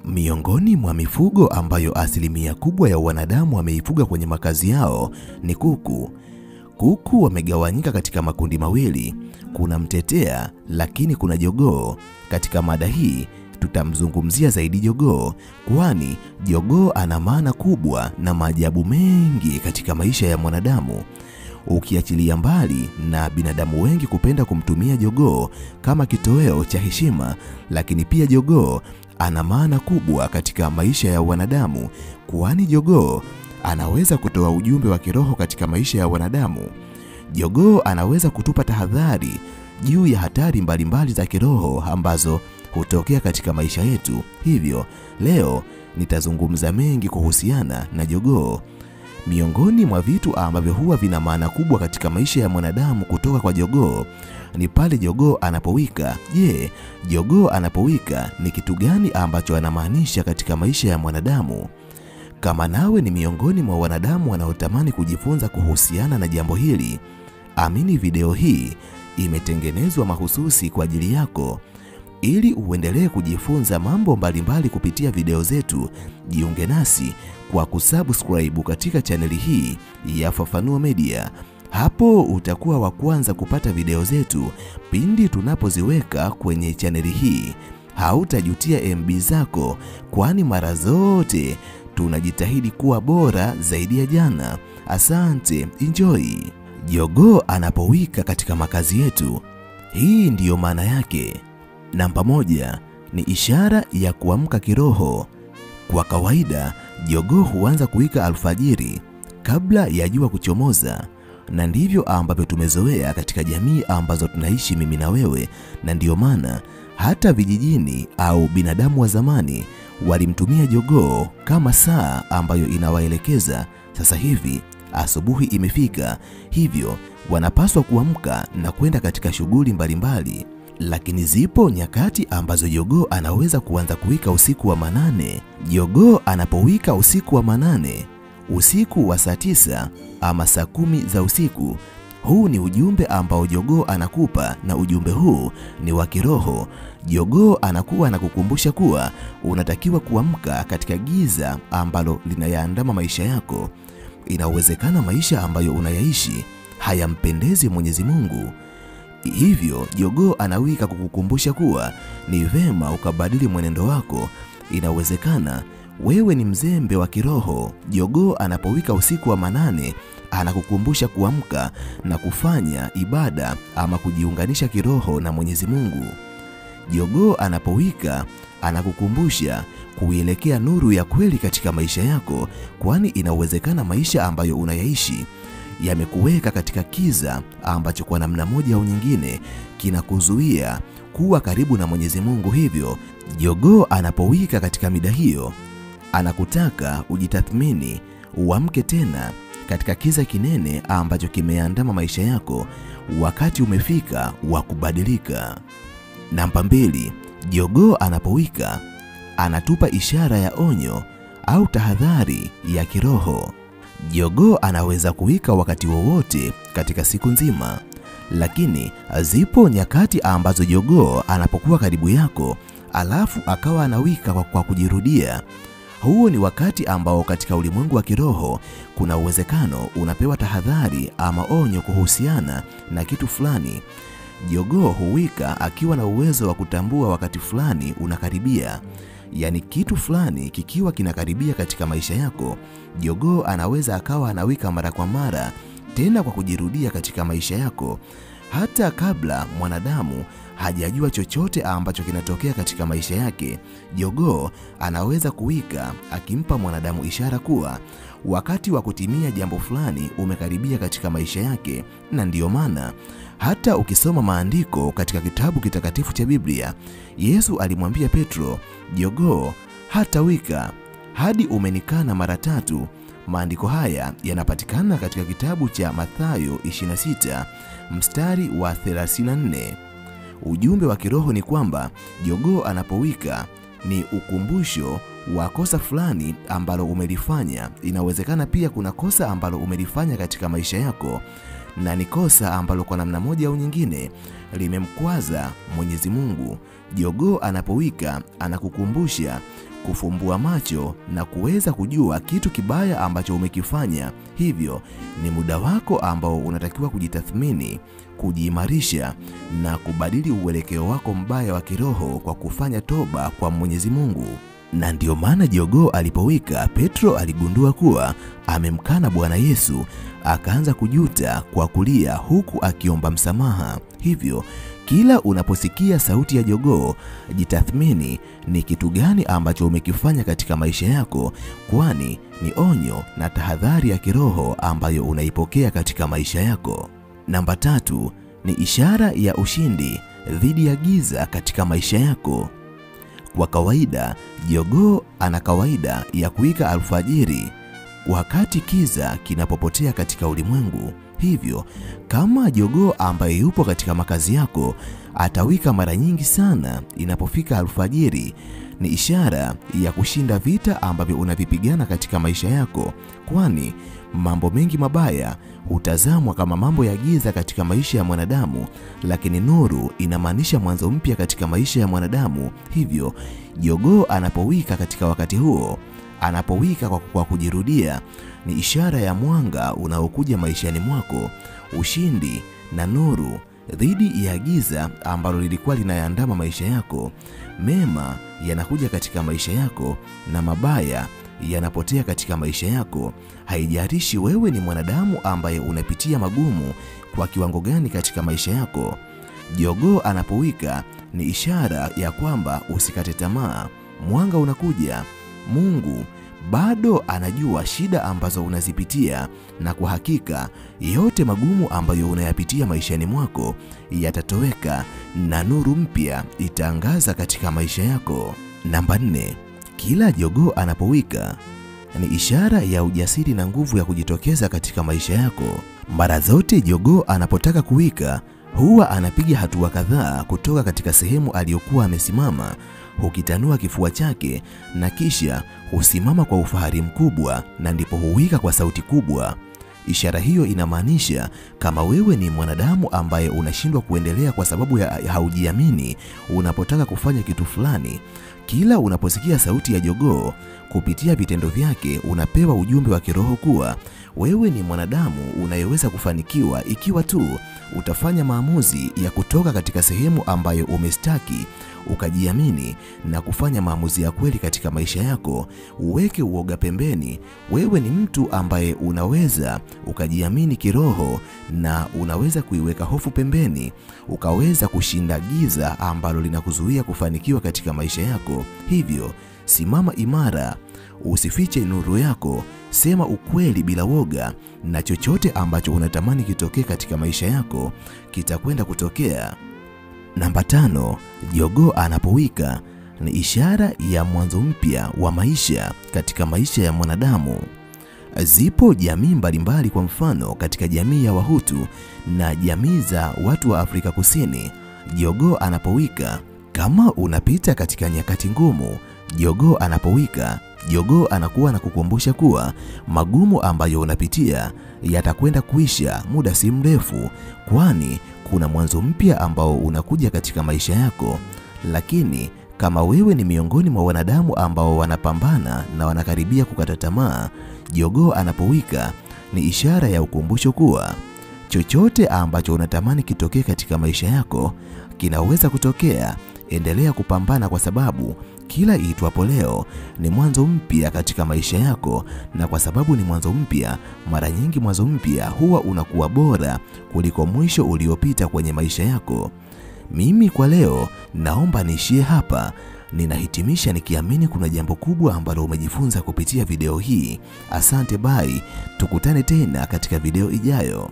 Miongoni mwa mifugo ambayo asilimia kubwa ya wanadamu wameifuga kwenye makazi yao ni kuku. Kuku wamegawanyika katika makundi mawili, kuna mtetea lakini kuna jogoo. Katika mada hii tutamzungumzia zaidi jogoo, kwani jogoo ana maana kubwa na maajabu mengi katika maisha ya mwanadamu. Ukiachilia mbali na binadamu wengi kupenda kumtumia jogoo kama kitoweo cha heshima, lakini pia jogoo ana maana kubwa katika maisha ya wanadamu, kwani jogoo anaweza kutoa ujumbe wa kiroho katika maisha ya wanadamu. Jogoo anaweza kutupa tahadhari juu ya hatari mbalimbali za kiroho ambazo hutokea katika maisha yetu. Hivyo, leo nitazungumza mengi kuhusiana na jogoo. Miongoni mwa vitu ambavyo huwa vina maana kubwa katika maisha ya mwanadamu kutoka kwa jogoo ni pale jogoo anapowika. Je, jogoo anapowika ni kitu gani ambacho anamaanisha katika maisha ya mwanadamu? Kama nawe ni miongoni mwa wanadamu wanaotamani kujifunza kuhusiana na jambo hili, amini video hii imetengenezwa mahususi kwa ajili yako. Ili uendelee kujifunza mambo mbalimbali kupitia video zetu, jiunge nasi kwa kusubscribe katika chaneli hii ya Fafanuo Media. Hapo utakuwa wa kwanza kupata video zetu pindi tunapoziweka kwenye chaneli hii. Hautajutia MB zako, kwani mara zote tunajitahidi kuwa bora zaidi ya jana. Asante, enjoy. Jogoo anapowika katika makazi yetu, hii ndiyo maana yake. Namba 1 ni ishara ya kuamka kiroho. Kwa kawaida, jogoo huanza kuwika alfajiri kabla ya jua kuchomoza, na ndivyo ambavyo tumezoea katika jamii ambazo tunaishi mimi na wewe, na ndiyo maana hata vijijini au binadamu wa zamani walimtumia jogoo kama saa ambayo inawaelekeza sasa hivi asubuhi imefika, hivyo wanapaswa kuamka na kwenda katika shughuli mbalimbali. Lakini zipo nyakati ambazo jogoo anaweza kuanza kuwika usiku wa manane. Jogoo anapowika usiku wa manane, usiku wa saa 9 ama saa 10 za usiku, huu ni ujumbe ambao jogoo anakupa, na ujumbe huu ni wa kiroho. Jogoo anakuwa anakukumbusha kuwa unatakiwa kuamka katika giza ambalo linayaandama maisha yako. Inawezekana maisha ambayo unayaishi hayampendezi Mwenyezi Mungu. Hivyo jogoo anawika kukukumbusha kuwa ni vema ukabadili mwenendo wako. Inawezekana wewe ni mzembe wa kiroho. Jogoo anapowika usiku wa manane anakukumbusha kuamka na kufanya ibada ama kujiunganisha kiroho na Mwenyezi Mungu. Jogoo anapowika anakukumbusha kuielekea nuru ya kweli katika maisha yako, kwani inawezekana maisha ambayo unayaishi yamekuweka katika kiza ambacho kwa namna moja au nyingine kinakuzuia kuwa karibu na Mwenyezi Mungu. Hivyo jogoo anapowika katika mida hiyo anakutaka ujitathmini, uamke tena katika kiza kinene ambacho kimeandama maisha yako. Wakati umefika wa kubadilika. Namba 2, jogoo anapowika anatupa ishara ya onyo au tahadhari ya kiroho. Jogoo anaweza kuwika wakati wowote katika siku nzima, lakini zipo nyakati ambazo jogoo anapokuwa karibu yako alafu akawa anawika kwa kujirudia. Huo ni wakati ambao katika ulimwengu wa kiroho kuna uwezekano unapewa tahadhari ama onyo kuhusiana na kitu fulani. Jogoo huwika akiwa na uwezo wa kutambua wakati fulani unakaribia. Yaani kitu fulani kikiwa kinakaribia katika maisha yako, jogoo anaweza akawa anawika mara kwa mara, tena kwa kujirudia katika maisha yako, hata kabla mwanadamu hajajua chochote ambacho kinatokea katika maisha yake. Jogoo anaweza kuwika akimpa mwanadamu ishara kuwa wakati wa kutimia jambo fulani umekaribia katika maisha yake. Na ndiyo maana hata ukisoma maandiko katika kitabu kitakatifu cha Biblia, Yesu alimwambia Petro, jogoo hatawika hadi umenikana mara 3. Maandiko haya yanapatikana katika kitabu cha Mathayo 26 mstari wa 34. Ujumbe wa kiroho ni kwamba jogoo anapowika ni ukumbusho wa kosa fulani ambalo umelifanya. Inawezekana pia kuna kosa ambalo umelifanya katika maisha yako, na ni kosa ambalo kwa namna moja au nyingine limemkwaza Mwenyezi Mungu. Jogoo anapowika anakukumbusha kufumbua macho na kuweza kujua kitu kibaya ambacho umekifanya. Hivyo ni muda wako ambao unatakiwa kujitathmini, kujiimarisha na kubadili uelekeo wako mbaya wa kiroho kwa kufanya toba kwa Mwenyezi Mungu. Na ndio maana jogoo alipowika, Petro aligundua kuwa amemkana Bwana Yesu, akaanza kujuta kwa kulia huku akiomba msamaha. Hivyo kila unaposikia sauti ya jogoo, jitathmini ni kitu gani ambacho umekifanya katika maisha yako, kwani ni onyo na tahadhari ya kiroho ambayo unaipokea katika maisha yako. Namba 3 ni ishara ya ushindi dhidi ya giza katika maisha yako. Kwa kawaida, jogoo ana kawaida ya kuwika alfajiri wakati kiza kinapopotea katika ulimwengu. Hivyo, kama jogoo ambaye yupo katika makazi yako atawika mara nyingi sana inapofika alfajiri, ni ishara ya kushinda vita ambavyo unavipigana katika maisha yako, kwani mambo mengi mabaya hutazamwa kama mambo ya giza katika maisha ya mwanadamu, lakini nuru inamaanisha mwanzo mpya katika maisha ya mwanadamu. Hivyo, jogoo anapowika katika wakati huo, anapowika kwa kujirudia, ni ishara ya mwanga unaokuja maishani mwako, ushindi na nuru dhidi ya giza ambalo lilikuwa linayaandama maisha yako. Mema yanakuja katika maisha yako na mabaya yanapotea katika maisha yako. Haijalishi wewe ni mwanadamu ambaye unapitia magumu kwa kiwango gani katika maisha yako. Jogoo anapowika ni ishara ya kwamba usikate tamaa. Mwanga unakuja. Mungu bado anajua shida ambazo unazipitia, na kwa hakika yote magumu ambayo unayapitia maishani mwako yatatoweka na nuru mpya itaangaza katika maisha yako. Namba 4, kila jogoo anapowika ni ishara ya ujasiri na nguvu ya kujitokeza katika maisha yako. Mara zote jogoo anapotaka kuwika huwa anapiga hatua kadhaa kutoka katika sehemu aliyokuwa amesimama, hukitanua kifua chake na kisha husimama kwa ufahari mkubwa, na ndipo huwika kwa sauti kubwa. Ishara hiyo inamaanisha kama wewe ni mwanadamu ambaye unashindwa kuendelea kwa sababu ya haujiamini unapotaka kufanya kitu fulani, kila unaposikia sauti ya jogoo, kupitia vitendo vyake unapewa ujumbe wa kiroho kuwa wewe ni mwanadamu unayeweza kufanikiwa ikiwa tu utafanya maamuzi ya kutoka katika sehemu ambayo umestaki, ukajiamini na kufanya maamuzi ya kweli katika maisha yako. Uweke uoga pembeni. Wewe ni mtu ambaye unaweza ukajiamini kiroho na unaweza kuiweka hofu pembeni, ukaweza kushinda giza ambalo linakuzuia kufanikiwa katika maisha yako. Hivyo, simama imara, usifiche nuru yako, sema ukweli bila woga, na chochote ambacho unatamani kitokee katika maisha yako kitakwenda kutokea. Namba 5, jogoo anapowika ni ishara ya mwanzo mpya wa maisha katika maisha ya mwanadamu. Zipo jamii mbalimbali, kwa mfano katika jamii ya Wahutu na jamii za watu wa Afrika Kusini, jogoo anapowika, kama unapita katika nyakati ngumu, jogoo anapowika, jogoo anakuwa na kukumbusha kuwa magumu ambayo unapitia yatakwenda kuisha muda si mrefu, kwani kuna mwanzo mpya ambao unakuja katika maisha yako. Lakini kama wewe ni miongoni mwa wanadamu ambao wanapambana na wanakaribia kukata tamaa, jogoo anapowika ni ishara ya ukumbusho kuwa chochote ambacho unatamani kitokee katika maisha yako kinaweza kutokea. Endelea kupambana, kwa sababu kila iitwapo leo ni mwanzo mpya katika maisha yako, na kwa sababu ni mwanzo mpya, mara nyingi mwanzo mpya huwa unakuwa bora kuliko mwisho uliopita kwenye maisha yako. Mimi kwa leo naomba niishie hapa. Ninahitimisha nikiamini kuna jambo kubwa ambalo umejifunza kupitia video hii. Asante, bye. Tukutane tena katika video ijayo.